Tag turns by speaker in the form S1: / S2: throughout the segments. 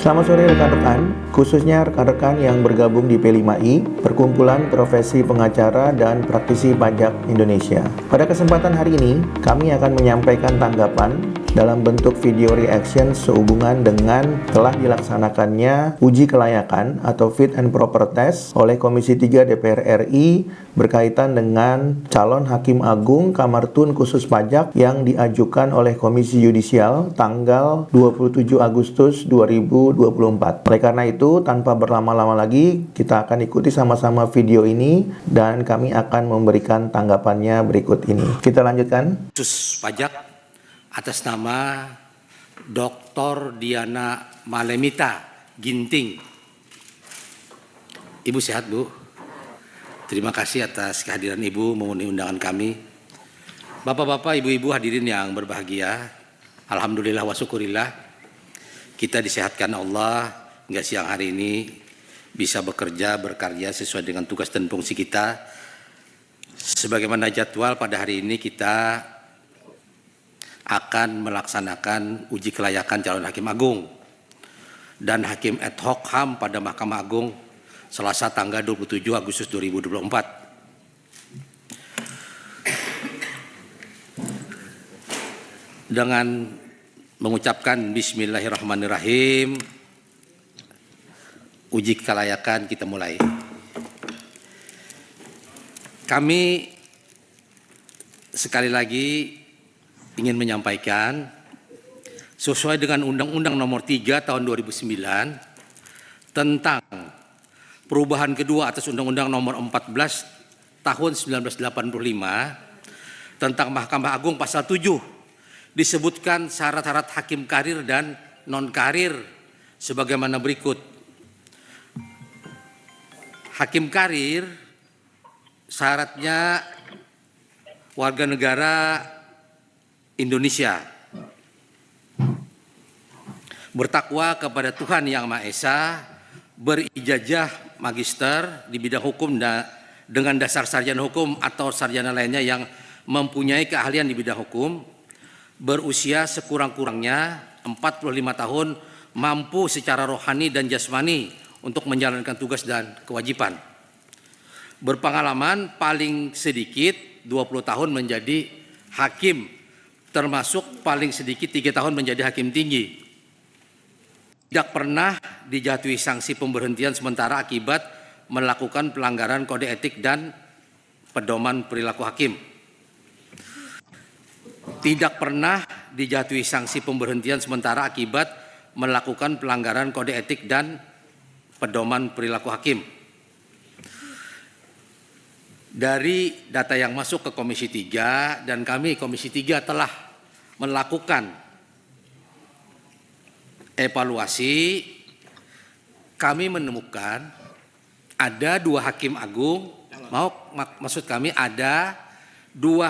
S1: Selamat sore rekan-rekan, khususnya rekan-rekan yang bergabung di P5I, Perkumpulan Profesi Pengacara dan Praktisi Pajak Indonesia. Pada kesempatan hari ini, kami akan menyampaikan tanggapan dalam bentuk video reaction sehubungan dengan telah dilaksanakannya uji kelayakan atau fit and proper test oleh Komisi 3 DPR RI berkaitan dengan calon Hakim Agung Kamar Tun Khusus Pajak yang diajukan oleh Komisi Yudisial tanggal 27 Agustus 2024. Oleh karena itu, tanpa berlama-lama lagi, kita akan ikuti sama-sama video ini dan kami akan memberikan tanggapannya berikut ini. Kita lanjutkan.
S2: Khusus Pajak atas nama Dr. Diana Malemita Ginting. Ibu sehat, Bu? Terima kasih atas kehadiran Ibu memenuhi undangan kami. Bapak-bapak, ibu-ibu hadirin yang berbahagia, alhamdulillah wa syukurillah, kita disehatkan Allah hingga siang hari ini bisa berkarya sesuai dengan tugas dan fungsi kita. Sebagaimana jadwal pada hari ini kita akan melaksanakan uji kelayakan calon Hakim Agung dan Hakim ad hoc HAM pada Mahkamah Agung Selasa tanggal 27 Agustus 2024. Dengan mengucapkan Bismillahirrahmanirrahim, uji kelayakan kita mulai. Kami sekali lagi ingin menyampaikan sesuai dengan Undang-Undang Nomor 3 Tahun 2009 tentang perubahan kedua atas Undang-Undang Nomor 14 Tahun 1985 tentang Mahkamah Agung pasal 7 disebutkan syarat-syarat hakim karir dan non-karir sebagaimana berikut. Hakim karir syaratnya warga negara Indonesia, bertakwa kepada Tuhan Yang Maha Esa, berijazah magister di bidang hukum dengan dasar sarjana hukum atau sarjana lainnya yang mempunyai keahlian di bidang hukum, berusia sekurang-kurangnya 45 tahun, mampu secara rohani dan jasmani untuk menjalankan tugas dan kewajiban, berpengalaman paling sedikit 20 tahun menjadi hakim, termasuk paling sedikit 3 tahun menjadi hakim tinggi, tidak pernah dijatuhi sanksi pemberhentian sementara akibat melakukan pelanggaran kode etik dan pedoman perilaku hakim, tidak pernah dijatuhi sanksi pemberhentian sementara akibat melakukan pelanggaran kode etik dan pedoman perilaku hakim. Dari data yang masuk ke Komisi 3 dan kami Komisi 3 telah melakukan evaluasi, kami menemukan ada 2 hakim agung, maksud kami ada 2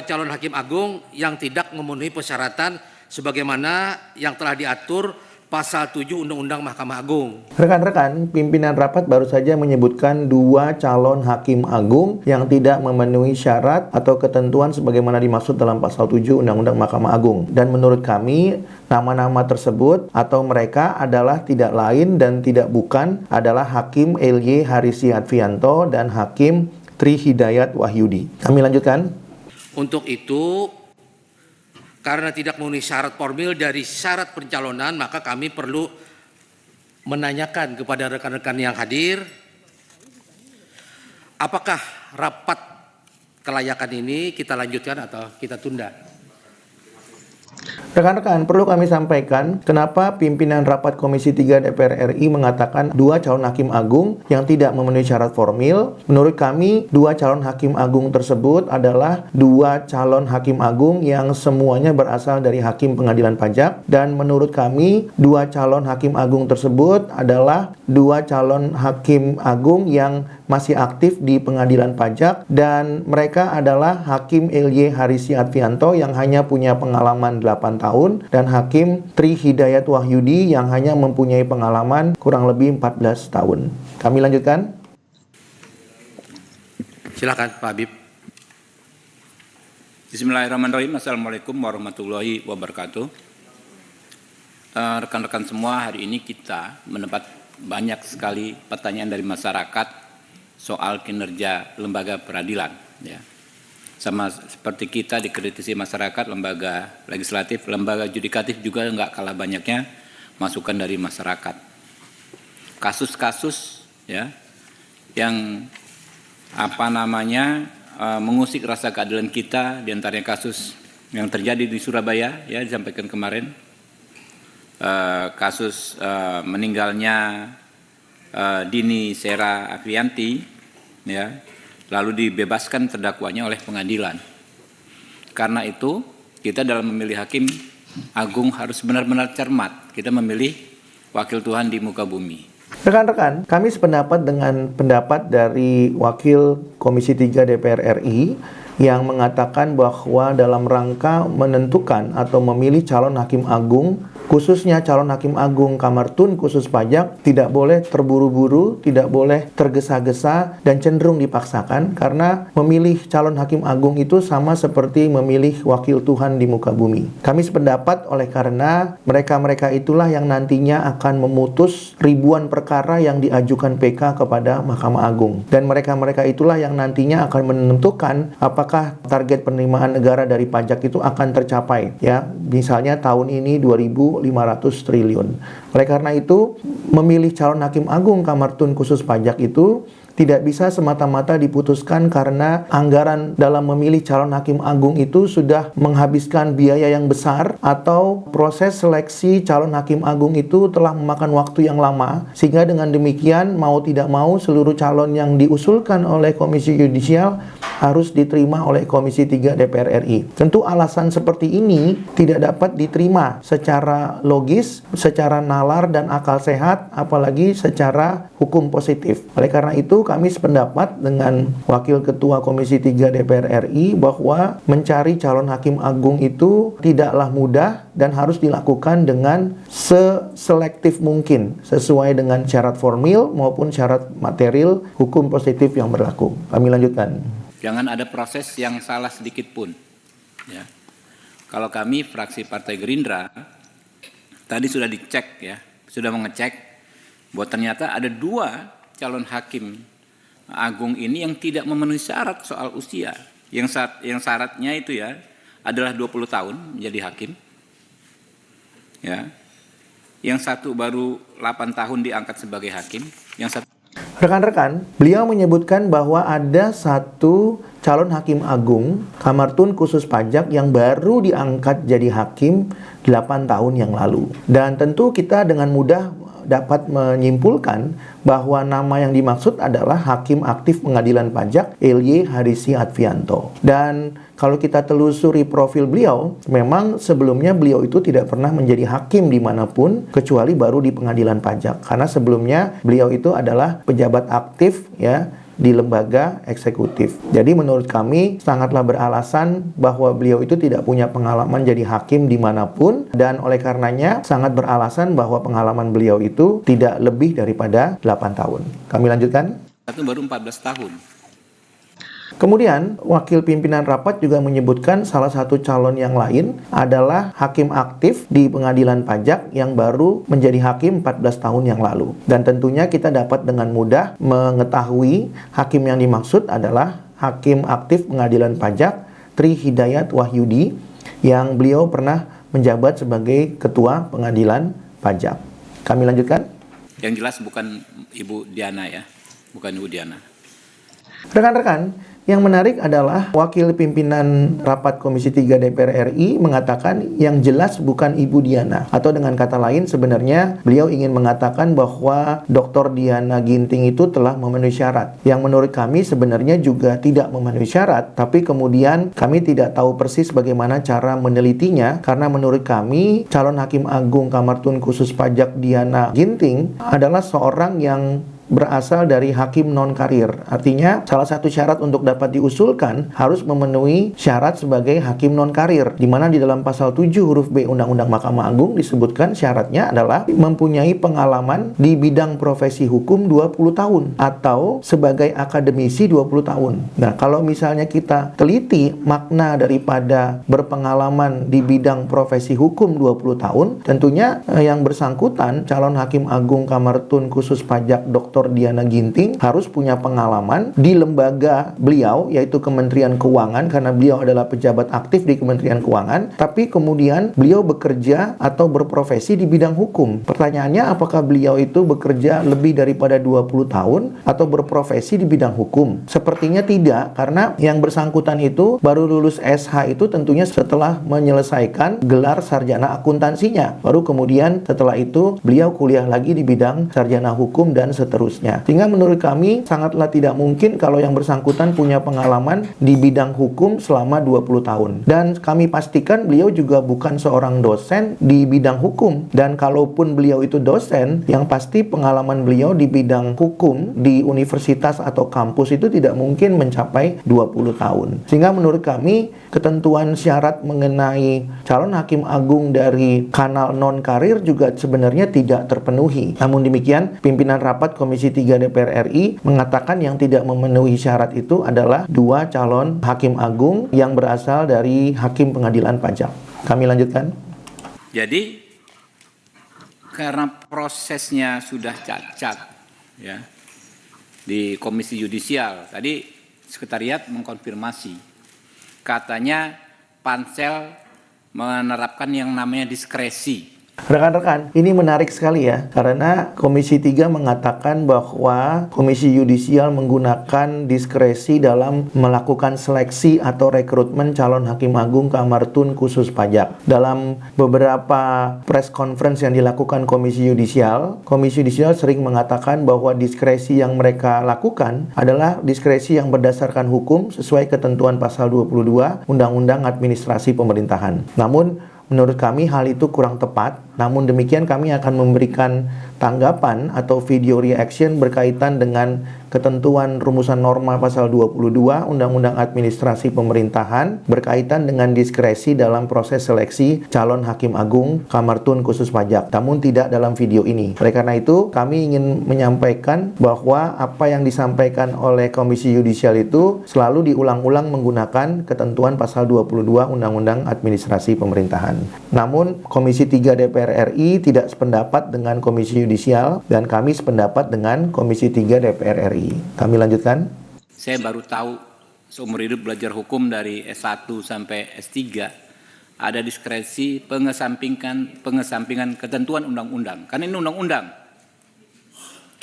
S2: calon hakim agung yang tidak memenuhi persyaratan sebagaimana yang telah diatur Pasal 7 Undang-Undang Mahkamah Agung.
S1: Rekan-rekan, pimpinan rapat baru saja menyebutkan 2 calon hakim agung yang tidak memenuhi syarat atau ketentuan sebagaimana dimaksud dalam Pasal 7 Undang-Undang Mahkamah Agung. Dan menurut kami, nama-nama tersebut atau mereka adalah tidak lain dan tidak bukan adalah Hakim L.Y. Harisy Advianto dan Hakim Tri Hidayat Wahyudi. Kami lanjutkan.
S2: Untuk itu, karena tidak memenuhi syarat formil dari syarat pencalonan, maka kami perlu menanyakan kepada rekan-rekan yang hadir, apakah rapat kelayakan ini kita lanjutkan atau kita tunda?
S1: Rekan-rekan, perlu kami sampaikan kenapa pimpinan rapat Komisi 3 DPR RI mengatakan 2 calon hakim agung yang tidak memenuhi syarat formil. Menurut kami, 2 calon hakim agung tersebut adalah 2 calon hakim agung yang semuanya berasal dari hakim pengadilan pajak. Dan menurut kami, 2 calon hakim agung tersebut adalah 2 calon hakim agung yang masih aktif di pengadilan pajak, dan mereka adalah Hakim L.Y. Harisy Advianto yang hanya punya pengalaman 8 tahun dan Hakim Tri Hidayat Wahyudi yang hanya mempunyai pengalaman kurang lebih 14 tahun. Kami lanjutkan.
S2: Silakan Pak Habib.
S3: Bismillahirrahmanirrahim. Assalamualaikum warahmatullahi wabarakatuh. rekan-rekan semua, hari ini kita mendapat banyak sekali pertanyaan dari masyarakat soal kinerja lembaga peradilan. Ya. Sama seperti kita dikritisi masyarakat, lembaga legislatif, lembaga yudikatif juga nggak kalah banyaknya masukan dari masyarakat. Kasus-kasus ya yang mengusik rasa keadilan kita, diantaranya kasus yang terjadi di Surabaya ya disampaikan kemarin, kasus meninggalnya Dini Sera Afrianti ya, lalu dibebaskan terdakwanya oleh pengadilan. Karena itu kita dalam memilih hakim agung harus benar-benar cermat. Kita memilih wakil Tuhan di muka bumi.
S1: Rekan-rekan, kami sependapat dengan pendapat dari Wakil Komisi 3 DPR RI yang mengatakan bahwa dalam rangka menentukan atau memilih calon hakim agung, khususnya calon hakim agung Kamar Tun khusus pajak, tidak boleh terburu-buru, tidak boleh tergesa-gesa, dan cenderung dipaksakan, karena memilih calon hakim agung itu sama seperti memilih wakil Tuhan di muka bumi. Kami sependapat oleh karena mereka-mereka itulah yang nantinya akan memutus ribuan perkara yang diajukan PK kepada Mahkamah Agung. Dan mereka-mereka itulah yang nantinya akan menentukan apakah target penerimaan negara dari pajak itu akan tercapai. Ya, misalnya tahun ini 2.500 triliun. Oleh karena itu, memilih calon hakim agung Kamar Tun khusus pajak itu tidak bisa semata-mata diputuskan karena anggaran dalam memilih calon hakim agung itu sudah menghabiskan biaya yang besar, atau proses seleksi calon hakim agung itu telah memakan waktu yang lama, sehingga dengan demikian mau tidak mau seluruh calon yang diusulkan oleh Komisi Yudisial harus diterima oleh Komisi 3 DPR RI. Tentu alasan seperti ini tidak dapat diterima secara logis, secara nalar dan akal sehat, apalagi secara hukum positif. Oleh karena itu, kami sependapat dengan Wakil Ketua Komisi 3 DPR RI bahwa mencari calon hakim agung itu tidaklah mudah dan harus dilakukan dengan seselektif mungkin, sesuai dengan syarat formil maupun syarat material hukum positif yang berlaku. Kami lanjutkan.
S3: Jangan ada proses yang salah sedikit pun. Ya. Kalau kami fraksi Partai Gerindra tadi sudah dicek ya, sudah mengecek bahwa ternyata ada 2 calon hakim agung ini yang tidak memenuhi syarat soal usia. Yang syaratnya itu ya adalah 20 tahun menjadi hakim. Ya. Yang satu baru 8 tahun diangkat sebagai hakim, yang satu.
S1: Rekan-rekan, beliau menyebutkan bahwa ada satu calon hakim agung Kamar Tun khusus pajak yang baru diangkat jadi hakim 8 tahun yang lalu. Dan tentu kita dengan mudah dapat menyimpulkan bahwa nama yang dimaksud adalah Hakim Aktif Pengadilan Pajak Ely Harisi Advianto. Dan kalau kita telusuri profil beliau, memang sebelumnya beliau itu tidak pernah menjadi hakim dimanapun kecuali baru di pengadilan pajak. Karena sebelumnya beliau itu adalah pejabat aktif ya di lembaga eksekutif. Jadi menurut kami sangatlah beralasan bahwa beliau itu tidak punya pengalaman jadi hakim dimanapun, dan oleh karenanya sangat beralasan bahwa pengalaman beliau itu tidak lebih daripada 8 tahun. Kami lanjutkan.
S3: Satu baru 14 tahun.
S1: Kemudian, wakil pimpinan rapat juga menyebutkan salah satu calon yang lain adalah hakim aktif di pengadilan pajak yang baru menjadi hakim 14 tahun yang lalu. Dan tentunya kita dapat dengan mudah mengetahui hakim yang dimaksud adalah hakim aktif pengadilan pajak Tri Hidayat Wahyudi, yang beliau pernah menjabat sebagai ketua pengadilan pajak. Kami lanjutkan.
S3: Yang jelas bukan Ibu Diana ya, bukan Ibu Diana.
S1: Rekan-rekan, yang menarik adalah wakil pimpinan rapat Komisi 3 DPR RI mengatakan yang jelas bukan Ibu Diana. Atau dengan kata lain, sebenarnya beliau ingin mengatakan bahwa Dr. Diana Ginting itu telah memenuhi syarat. Yang menurut kami sebenarnya juga tidak memenuhi syarat, tapi kemudian kami tidak tahu persis bagaimana cara menelitinya, karena menurut kami calon hakim agung Kamar Tun khusus pajak Diana Ginting adalah seorang yang berasal dari hakim non-karir. Artinya, salah satu syarat untuk dapat diusulkan harus memenuhi syarat sebagai hakim non-karir, di mana di dalam pasal 7 huruf B Undang-Undang Mahkamah Agung disebutkan syaratnya adalah mempunyai pengalaman di bidang profesi hukum 20 tahun atau sebagai akademisi 20 tahun. Nah, kalau misalnya kita teliti makna daripada berpengalaman di bidang profesi hukum 20 tahun, tentunya yang bersangkutan calon hakim agung Kamar Tun khusus pajak Dr. Diana Ginting harus punya pengalaman di lembaga beliau, yaitu Kementerian Keuangan, karena beliau adalah pejabat aktif di Kementerian Keuangan, tapi kemudian beliau bekerja atau berprofesi di bidang hukum. Pertanyaannya, apakah beliau itu bekerja lebih daripada 20 tahun atau berprofesi di bidang hukum? Sepertinya tidak, karena yang bersangkutan itu baru lulus SH itu tentunya setelah menyelesaikan gelar sarjana akuntansinya. Baru kemudian setelah itu beliau kuliah lagi di bidang sarjana hukum dan seterusnya. Sehingga menurut kami sangatlah tidak mungkin kalau yang bersangkutan punya pengalaman di bidang hukum selama 20 tahun. Dan kami pastikan beliau juga bukan seorang dosen di bidang hukum. Dan kalaupun beliau itu dosen, yang pasti pengalaman beliau di bidang hukum di universitas atau kampus itu tidak mungkin mencapai 20 tahun. Sehingga menurut kami ketentuan syarat mengenai calon hakim agung dari kanal non-karir juga sebenarnya tidak terpenuhi. Namun demikian, pimpinan rapat Komisi 3 DPR RI mengatakan yang tidak memenuhi syarat itu adalah 2 calon hakim agung yang berasal dari hakim pengadilan pajak. Kami lanjutkan.
S3: Jadi karena prosesnya sudah cacat ya di Komisi Yudisial, tadi sekretariat mengkonfirmasi katanya pansel menerapkan yang namanya diskresi.
S1: Rekan-rekan, ini menarik sekali ya, karena Komisi 3 mengatakan bahwa Komisi Yudisial menggunakan diskresi dalam melakukan seleksi atau rekrutmen calon hakim agung Kamar Tun khusus pajak. Dalam beberapa press conference yang dilakukan Komisi Yudisial sering mengatakan bahwa diskresi yang mereka lakukan adalah diskresi yang berdasarkan hukum sesuai ketentuan pasal 22 Undang-Undang Administrasi Pemerintahan. Namun, menurut kami hal itu kurang tepat. Namun demikian kami akan memberikan tanggapan atau video reaction berkaitan dengan ketentuan rumusan norma pasal 22 Undang-Undang Administrasi Pemerintahan berkaitan dengan diskresi dalam proses seleksi calon hakim agung Kamar Tun khusus pajak. Namun tidak dalam video ini. Oleh karena itu, kami ingin menyampaikan bahwa apa yang disampaikan oleh Komisi Yudisial itu selalu diulang-ulang menggunakan ketentuan pasal 22 Undang-Undang Administrasi Pemerintahan. Namun, Komisi 3 DPR RI tidak sependapat dengan Komisi Yudisial dan kami sependapat dengan Komisi 3 DPR RI. Kami lanjutkan.
S3: Saya baru tahu seumur hidup belajar hukum dari S1 sampai S3 ada diskresi pengesampingan ketentuan undang-undang. Karena ini undang-undang.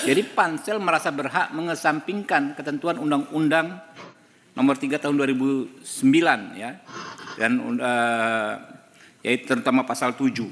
S3: Jadi pansel merasa berhak mengesampingkan ketentuan undang-undang nomor 3 tahun 2009 ya. Dan yaitu terutama pasal 7.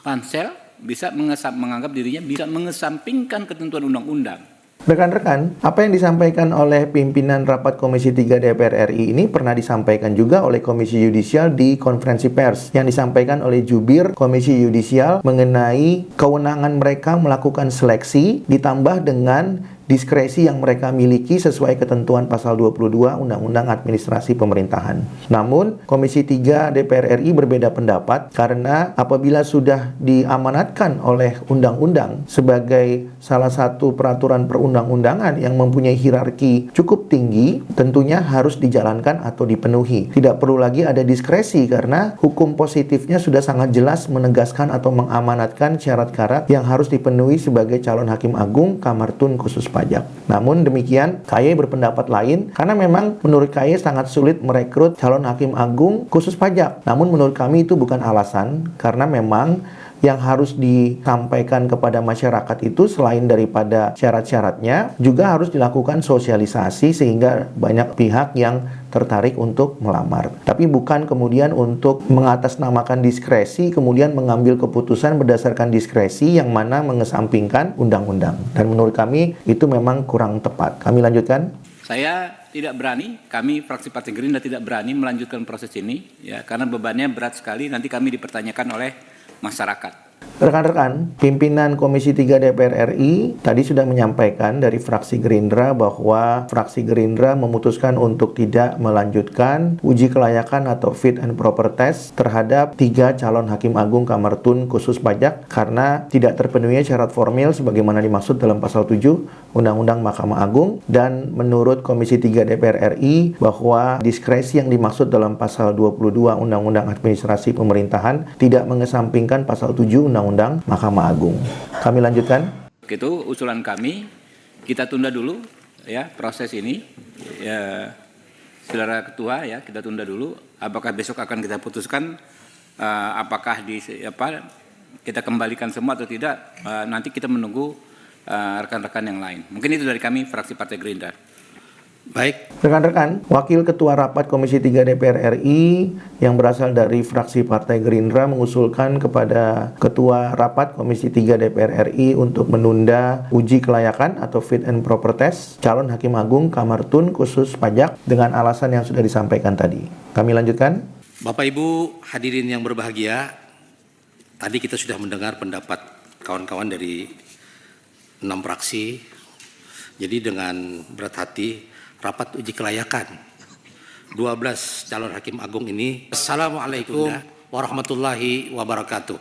S3: Pansel bisa menganggap dirinya bisa mengesampingkan ketentuan undang-undang.
S1: Rekan-rekan, apa yang disampaikan oleh pimpinan rapat Komisi 3 DPR RI ini pernah disampaikan juga oleh Komisi Yudisial di konferensi pers yang disampaikan oleh jubir Komisi Yudisial mengenai kewenangan mereka melakukan seleksi ditambah dengan diskresi yang mereka miliki sesuai ketentuan pasal 22 Undang-Undang Administrasi Pemerintahan. Namun, Komisi 3 DPR RI berbeda pendapat karena apabila sudah diamanatkan oleh undang-undang sebagai salah satu peraturan perundang-undangan yang mempunyai hierarki cukup tinggi, tentunya harus dijalankan atau dipenuhi. Tidak perlu lagi ada diskresi karena hukum positifnya sudah sangat jelas menegaskan atau mengamanatkan syarat-syarat yang harus dipenuhi sebagai calon hakim agung Kamar Tun khusus pajak. Namun demikian, KY berpendapat lain karena memang menurut KY sangat sulit merekrut calon hakim agung khusus pajak. Namun menurut kami itu bukan alasan karena memang yang harus disampaikan kepada masyarakat itu selain daripada syarat-syaratnya juga harus dilakukan sosialisasi sehingga banyak pihak yang tertarik untuk melamar. Tapi bukan kemudian untuk mengatasnamakan diskresi kemudian mengambil keputusan berdasarkan diskresi yang mana mengesampingkan undang-undang. Dan menurut kami itu memang kurang tepat. Kami lanjutkan.
S3: Saya tidak berani, kami fraksi Partai Gerindra tidak berani melanjutkan proses ini ya karena bebannya berat sekali, nanti kami dipertanyakan oleh masyarakat.
S1: Rekan-rekan, pimpinan Komisi 3 DPR RI tadi sudah menyampaikan dari fraksi Gerindra bahwa fraksi Gerindra memutuskan untuk tidak melanjutkan uji kelayakan atau fit and proper test terhadap 3 calon hakim agung Kamar Tun khusus pajak karena tidak terpenuhi syarat formil sebagaimana dimaksud dalam pasal 7 Undang-Undang Mahkamah Agung, dan menurut Komisi 3 DPR RI bahwa diskresi yang dimaksud dalam pasal 22 Undang-Undang Administrasi Pemerintahan tidak mengesampingkan pasal 7 Undang-Undang Mahkamah Agung. Kami lanjutkan.
S3: Itu usulan kami, kita tunda dulu ya proses ini. Ya, Saudara Ketua ya, kita tunda dulu. Apakah besok akan kita putuskan apakah kita kembalikan semua atau tidak, nanti kita menunggu rekan-rekan yang lain. Mungkin itu dari kami fraksi Partai Gerindra.
S2: Baik,
S1: Rekan-rekan, Wakil Ketua Rapat Komisi 3 DPR RI yang berasal dari fraksi Partai Gerindra mengusulkan kepada Ketua Rapat Komisi 3 DPR RI untuk menunda uji kelayakan atau fit and proper test calon Hakim Agung Kamar Tun khusus pajak dengan alasan yang sudah disampaikan tadi. Kami lanjutkan.
S2: Bapak Ibu hadirin yang berbahagia, tadi kita sudah mendengar pendapat kawan-kawan dari 6 fraksi. Jadi dengan berat hati rapat uji kelayakan 12 calon hakim agung ini. Assalamualaikum warahmatullahi wabarakatuh.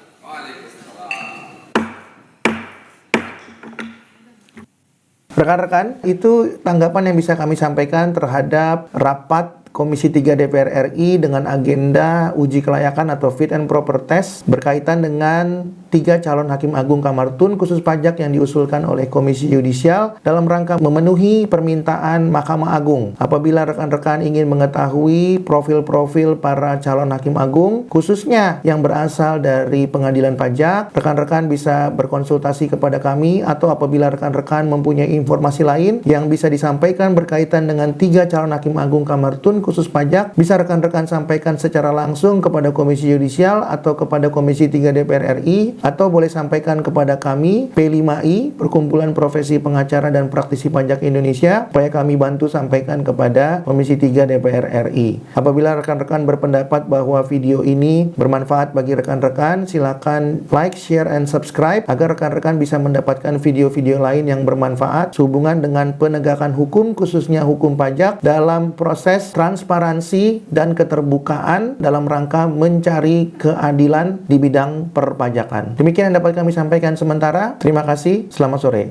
S1: Rekan-rekan, itu tanggapan yang bisa kami sampaikan terhadap rapat Komisi 3 DPR RI dengan agenda uji kelayakan atau fit and proper test berkaitan dengan 3 calon hakim agung Kamar Tun khusus pajak yang diusulkan oleh Komisi Yudisial dalam rangka memenuhi permintaan Mahkamah Agung. Apabila rekan-rekan ingin mengetahui profil-profil para calon hakim agung, khususnya yang berasal dari pengadilan pajak, rekan-rekan bisa berkonsultasi kepada kami, atau apabila rekan-rekan mempunyai informasi lain yang bisa disampaikan berkaitan dengan 3 calon hakim agung Kamar Tun khusus pajak, bisa rekan-rekan sampaikan secara langsung kepada Komisi Yudisial atau kepada Komisi 3 DPR RI, atau boleh sampaikan kepada kami P5I, Perkumpulan Profesi Pengacara dan Praktisi Pajak Indonesia, supaya kami bantu sampaikan kepada Komisi 3 DPR RI. Apabila rekan-rekan berpendapat bahwa video ini bermanfaat bagi rekan-rekan, silakan like, share, and subscribe agar rekan-rekan bisa mendapatkan video-video lain yang bermanfaat sehubungan dengan penegakan hukum, khususnya hukum pajak dalam proses transparansi dan keterbukaan dalam rangka mencari keadilan di bidang perpajakan. Demikian yang dapat kami sampaikan sementara. Terima kasih. Selamat sore.